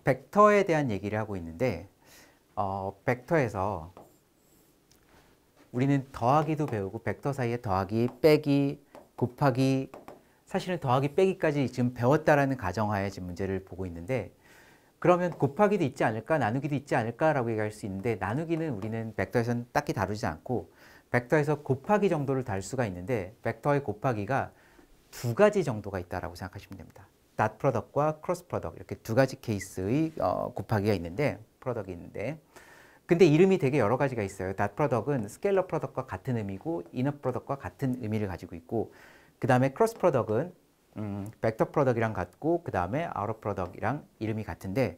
벡터에 대한 얘기를 하고 있는데 벡터에서 우리는 더하기도 배우고 벡터 사이에 더하기, 빼기, 곱하기, 사실은 더하기, 빼기까지 지금 배웠다라는 가정하에 지금 문제를 보고 있는데, 그러면 곱하기도 있지 않을까, 나누기도 있지 않을까라고 얘기할 수 있는데, 나누기는 우리는 벡터에서는 딱히 다루지 않고 벡터에서 곱하기 정도를 다룰 수가 있는데, 벡터의 곱하기가 두 가지 정도가 있다라고 생각하시면 됩니다. 닷 프로덕트와 크로스 프로덕트, 이렇게 두 가지 케이스의 곱하기가 있는데, 프로덕트가 있는데, 근데 이름이 되게 여러 가지가 있어요. 닷 프로덕트는 스케일러 프로덕트과 같은 의미고 이너 프로덕트과 같은 의미를 가지고 있고, 그 다음에 크로스 프로덕트는 벡터 프로덕트랑 같고, 그 다음에 아우터 프로덕트랑 이름이 같은데,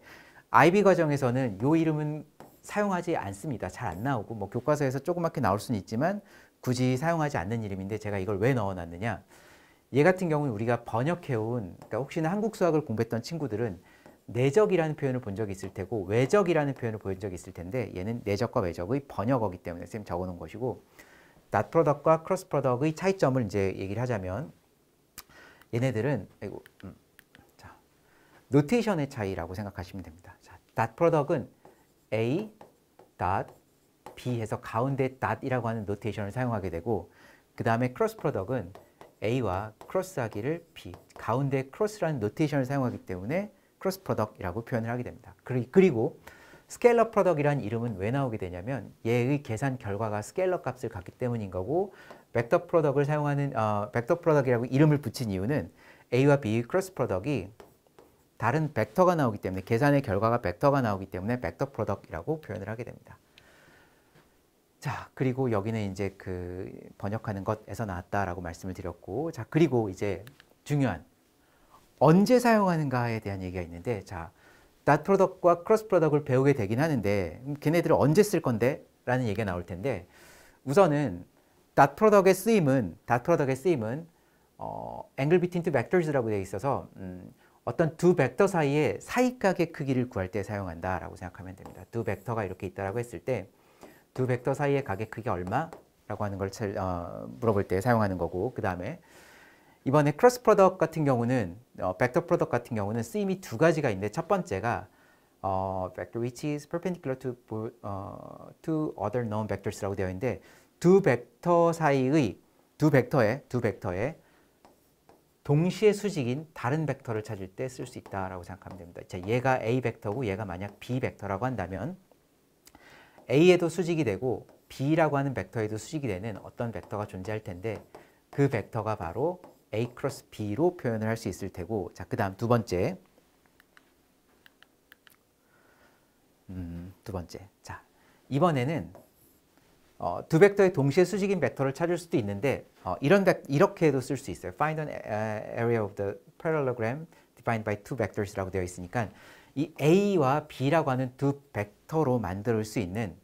IB 과정에서는 이 이름은 사용하지 않습니다. 잘 안 나오고, 뭐 교과서에서 조그맣게 나올 수는 있지만 굳이 사용하지 않는 이름인데, 제가 이걸 왜 넣어놨느냐, 얘 같은 경우는 우리가 번역해온, 그러니까 혹시나 한국 수학을 공부했던 친구들은 내적이라는 표현을 본 적이 있을 테고 외적이라는 표현을 본 적이 있을 텐데, 얘는 내적과 외적의 번역어기 때문에 쌤 적어놓은 것이고, 닷 프로덕트와 크로스 프로덕트의 차이점을 이제 얘기를 하자면, 얘네들은 자, 노테이션의 차이라고 생각하시면 됩니다. 자, 닷 프로덕트는 A, 닷, B 해서 가운데 닷이라고 하는 노테이션을 사용하게 되고, 그 다음에 크로스 프로덕트는 A와 크로스하기를 B, 가운데 크로스라는 노테이션을 사용하기 때문에 크로스 프로덕트라고 표현을 하게 됩니다. 그리고 스케일러 프로덕트라는 이름은 왜 나오게 되냐면, 얘의 계산 결과가 스케일러 값을 갖기 때문인 거고, 벡터 프로덕트를 사용하는 벡터 프로덕트라고 이름을 붙인 이유는 A와 B의 크로스 프로덕트이 다른 벡터가 나오기 때문에, 계산의 결과가 벡터가 나오기 때문에 벡터 프로덕트라고 표현을 하게 됩니다. 자, 그리고 여기는 이제 그 번역하는 것에서 나왔다라고 말씀을 드렸고, 자, 그리고 이제 중요한 언제 사용하는가에 대한 얘기가 있는데, 자, 닷 프로덕트와 크로스 프로덕트를 배우게 되긴 하는데, 걔네들을 언제 쓸 건데? 라는 얘기가 나올 텐데, 우선은 닷 프로덕트의 쓰임은 angle between two vectors라고 되어 있어서 어떤 두 벡터 사이의 사이각의 크기를 구할 때 사용한다라고 생각하면 됩니다. 두 벡터가 이렇게 있다라고 했을 때 두 벡터 사이의 각의 크기가 얼마라고 하는 걸 물어볼 때 사용하는 거고, 그 다음에 이번에 크로스 프로덕트 같은 경우는 벡터 프로덕트 같은 경우는 쓰임이 두 가지가 있는데, 첫 번째가 vector which is perpendicular to other known vectors라고 되어 있는데, 두 벡터 사이의 두 벡터의 동시에 수직인 다른 벡터를 찾을 때 쓸 수 있다라고 생각하면 됩니다. 자, 얘가 A 벡터고 얘가 만약 B 벡터라고 한다면 A에도 수직이 되고 B라고 하는 벡터에도 수직이 되는 어떤 벡터가 존재할 텐데, 그 벡터가 바로 A 크로스 B로 표현을 할 수 있을 테고, 자, 그 다음 두 번째. 자, 이번에는 두 벡터의 동시에 수직인 벡터를 찾을 수도 있는데, 이렇게 해도 쓸 수 있어요. Find an area of the parallelogram defined by two vectors라고 되어 있으니까, 이 A와 B라고 하는 두 벡터로 만들 수 있는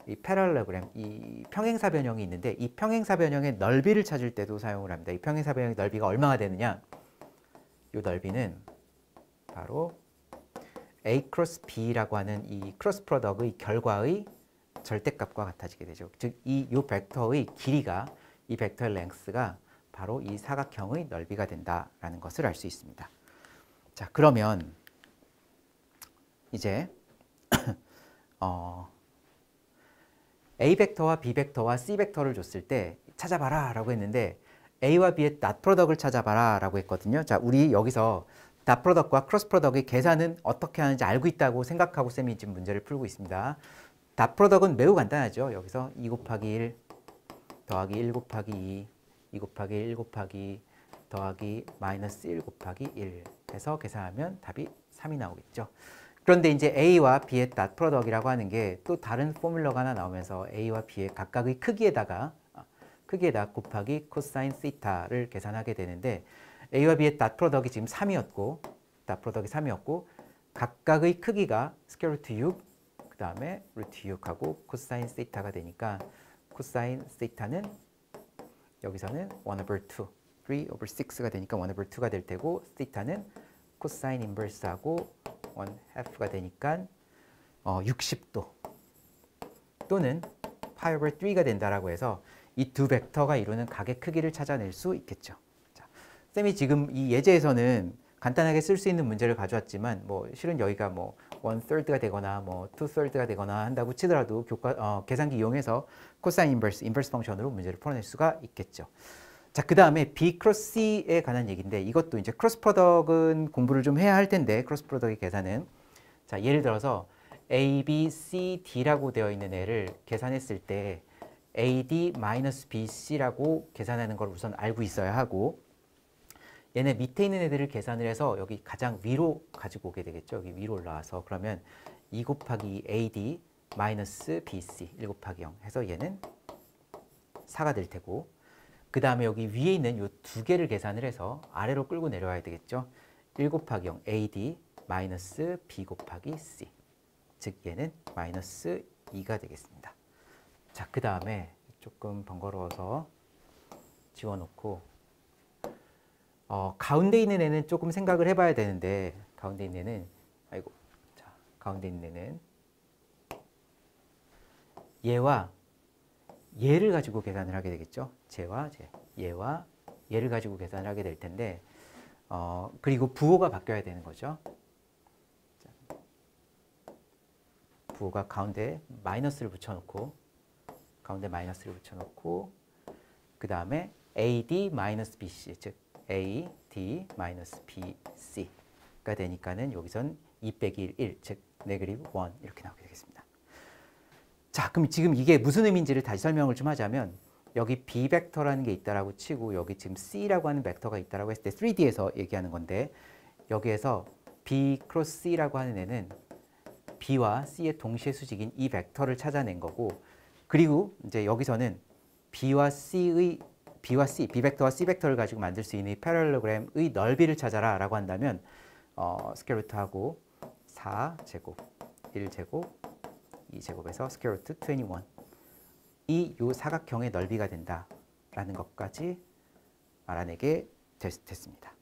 이 패럴로그램, 이 평행사 변형이 있는데, 이 평행사 변형의 넓이를 찾을 때도 사용을 합니다. 이 평행사 변형의 넓이가 얼마가 되느냐? 이 넓이는 바로 A 크로스 B라고 하는 이 크로스 프로덕트의 결과의 절대값과 같아지게 되죠. 즉, 이 벡터의 길이가, 이 벡터의 랭스가 바로 이 사각형의 넓이가 된다라는 것을 알 수 있습니다. 자, 그러면 이제 A 벡터와 B 벡터와 C 벡터를 줬을 때 찾아봐라 라고 했는데, A와 B의 닷 프로덕트를 찾아봐라 라고 했거든요. 자, 우리 여기서 닷 프로덕트와 크로스 프로덕트의 계산은 어떻게 하는지 알고 있다고 생각하고 쌤이 지금 문제를 풀고 있습니다. 닷 프로덕트는 매우 간단하죠. 여기서 2 곱하기 1 더하기 1 곱하기 2, 2 곱하기 1 곱하기 더하기 마이너스 1 곱하기 1 해서 계산하면 답이 3이 나오겠죠. 그런데 이제 A와 B의 닷 프로덕트라고 하는 게 또 다른 포뮬러가 하나 나오면서 A와 B의 각각의 크기에다가 곱하기 코사인 시타를 계산하게 되는데, A와 B의 닷 프로덕트가 지금 3이었고, 각각의 크기가 스퀘어 루트 6, 그 다음에 루트 6하고 코사인 시타가 되니까, 코사인 시타는 여기서는 1 over 2, 3 over 6가 되니까 1 over 2가 될 테고, 시타는 코사인 인버스하고 1 half가 되니까 60도 또는 pi over 3가 된다라고 해서 이 두 벡터가 이루는 각의 크기를 찾아낼 수 있겠죠. 자, 쌤이 지금 이 예제에서는 간단하게 쓸 수 있는 문제를 가져왔지만 뭐 실은 여기가 뭐 1/3가 되거나 뭐 2/3가 되거나 한다고 치더라도 계산기 이용해서 코사인 인버스 펑션으로 문제를 풀어낼 수가 있겠죠. 자, 그 다음에 B 크로스 C에 관한 얘기인데 이것도 이제 크로스 프로덕은 공부를 좀 해야 할 텐데 크로스 프로덕의 계산은 자, 예를 들어서 A, B, C, D라고 되어 있는 애를 계산했을 때 AD 마이너스 BC라고 계산하는 걸 우선 알고 있어야 하고 얘네 밑에 있는 애들을 계산을 해서 여기 가장 위로 가지고 오게 되겠죠. 여기 위로 올라와서 그러면 2 곱하기 AD 마이너스 BC 1 곱하기 0 해서 얘는 4가 될 테고 그 다음에 여기 위에 있는 이 두 개를 계산을 해서 아래로 끌고 내려와야 되겠죠. 1 곱하기 0 AD 마이너스 B 곱하기 C 즉 얘는 마이너스 2가 되겠습니다. 자, 그 다음에 조금 번거로워서 지워놓고 가운데 있는 애는 조금 생각을 해봐야 되는데 가운데 있는 애는 가운데 있는 애는 얘와 얘를 가지고 계산을 하게 되겠죠. 쟤와 쟤, 얘와 얘를 가지고 계산을 하게 될 텐데 그리고 부호가 바뀌어야 되는 거죠. 자, 부호가 가운데 마이너스를 붙여놓고 그 다음에 AD 마이너스 BC 즉 AD 마이너스 BC가 되니까는 여기선 2 빼기 1, 즉 네거티브 1 이렇게 나오게 되겠습니다. 자, 그럼 지금 이게 무슨 의미인지를 다시 설명을 좀 하자면 여기 B 벡터라는 게 있다라고 치고 여기 지금 C라고 하는 벡터가 있다라고 했을 때 3D에서 얘기하는 건데 여기에서 B 크로스 C라고 하는 애는 B와 C의 동시에 수직인 이 벡터를 찾아낸 거고 그리고 이제 여기서는 B 벡터와 C 벡터를 가지고 만들 수 있는 이 패럴로그램의 넓이를 찾아라 라고 한다면 스퀘어 루트하고 4제곱, 1제곱, 2제곱에서 스퀘어 루트 21이 요 사각형의 넓이가 된다라는 것까지 알아내게 됐습니다.